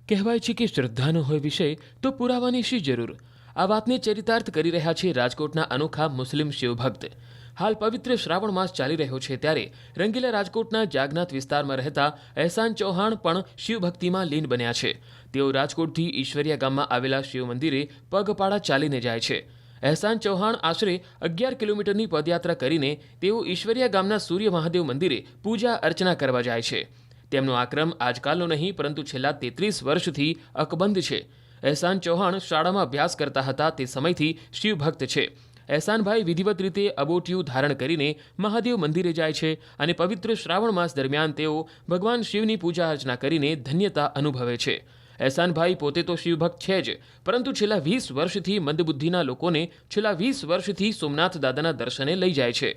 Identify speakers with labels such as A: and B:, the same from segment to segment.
A: કહેવાય છે કે શ્રદ્ધાનો હોય વિષય તો પુરાવાની શી જરૂર। આ વાતને ચરિતાર્થ કરી રહ્યા છે રાજકોટના અનોખા મુસ્લિમ શિવભક્ત। હાલ પવિત્ર શ્રાવણ માસ ચાલી રહ્યો છે ત્યારે રંગીલા રાજકોટના જાગનાથ વિસ્તારમાં રહેતા અહેસાન ચૌહાણ પણ શિવભક્તિમાં લીન બન્યા છે। તેઓ રાજકોટથી ઈશ્વરિયા ગામમાં આવેલા શિવ મંદિરે પગપાળા ચાલીને જાય છે। અહેસાન ચૌહાણ આશરે 11 કિલોમીટરની પદયાત્રા કરીને તેઓ ઈશ્વરિયા ગામના સૂર્ય મહાદેવ મંદિરે પૂજા અર્ચના કરવા જાય છે। તેમનો આ ક્રમ આજકાલનો નહીં પરંતુ છેલ્લા 33 વર્ષથી અકબંધ છે। અહેસાન ચૌહાણ શાળામાં અભ્યાસ કરતા હતા તે સમયથી શિવભક્ત છે। અહેસાનભાઈ વિધિવત રીતે અબોટિયું ધારણ કરીને મહાદેવ મંદિરે જાય છે અને પવિત્ર શ્રાવણ માસ દરમિયાન તેઓ ભગવાન શિવની પૂજા અર્ચના કરીને ધન્યતા અનુભવે છે। અહેસાનભાઈ પોતે તો શિવભક્ત છે જ પરંતુ છેલ્લા 20 વર્ષથી મંદબુદ્ધિના લોકોને છેલ્લા 20 વર્ષથી સોમનાથ દાદાના દર્શને લઈ જાય છે।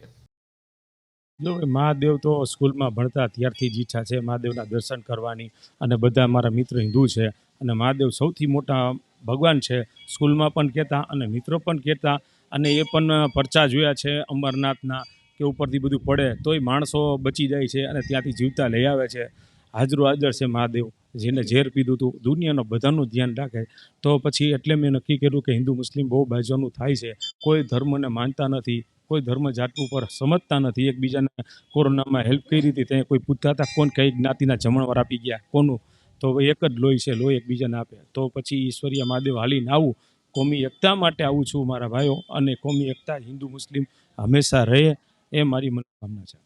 B: જો મહાદેવ તો સ્કૂલમાં ભણતા ત્યારથી જ ઈચ્છા છે મહાદેવના દર્શન કરવાની, અને બધા મારા મિત્ર હિન્દુ છે અને મહાદેવ સૌથી મોટા ભગવાન છે સ્કૂલમાં પણ કહેતા અને મિત્રો પણ કહેતા। અને એ પણ પરચા જોયા છે અમરનાથના કે ઉપરથી બધું પડે તોય માણસો બચી જાય છે અને ત્યાંથી જીવતા લઈ આવે છે। હાજરો હાજર છે મહાદેવ, જેને ઝેર પીધું હતું દુનિયાનો બધાનું ધ્યાન રાખે। તો પછી એટલે મેં નક્કી કર્યું કે હિન્દુ મુસ્લિમ બહુ બાજુનું થાય છે, કોઈ ધર્મને માનતા નથી, કોઈ ધર્મ જાત ઉપર સમજતા નથી। એકબીજાને કોરોનામાં હેલ્પ કરી હતી ત્યાં કોઈ પૂછતા હતા કોણ કઈ જ્ઞાતિના જમણવાર આપી ગયા કોનું, તો એક જ લોહી છે, લોહી એકબીજાને આપે। તો પછી ઈશ્વરીય મહાદેવ હાલીને આવું, કોમી એકતા માટે આવું છું મારા ભાઈઓ, અને કોમી એકતા હિન્દુ મુસ્લિમ હંમેશા રહે એ મારી મનોકામના છે।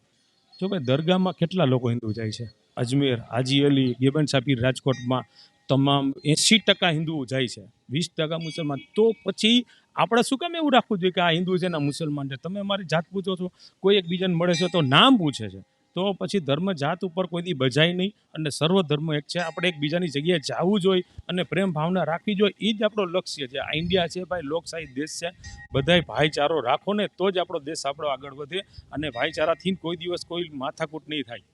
B: જો ભાઈ દરગાહમાં કેટલા લોકો હિન્દુ જાય છે, અજમેર, હાજી અલી, ગેબન સાપીર રાજકોટમાં તમામ 80% હિન્દુઓ જાય છે, 20% મુસલમાન। તો પછી આપણે શું કામ એવું રાખવું જોઈએ કે આ હિન્દુ છે ને મુસલમાન છે? તમે અમારી જાત પૂછો છો, કોઈ એકબીજાને મળે છે તો નામ પૂછે છે। તો પછી ધર્મ જાત ઉપર કોઈ દી બજાય નહીં અને સર્વ ધર્મ એક છે। આપણે એકબીજાની જગ્યાએ જવું જોઈએ અને પ્રેમ ભાવના રાખવી જોઈએ, એ જ આપણો લક્ષ્ય છે। આ ઇન્ડિયા છે ભાઈ, લોકશાહી દેશ છે, બધાય ભાઈચારો રાખો ને તો જ આપણો દેશ આપણો આગળ વધે, અને ભાઈચારાથી કોઈ દિવસ કોઈ માથાકૂટ નહીં થાય।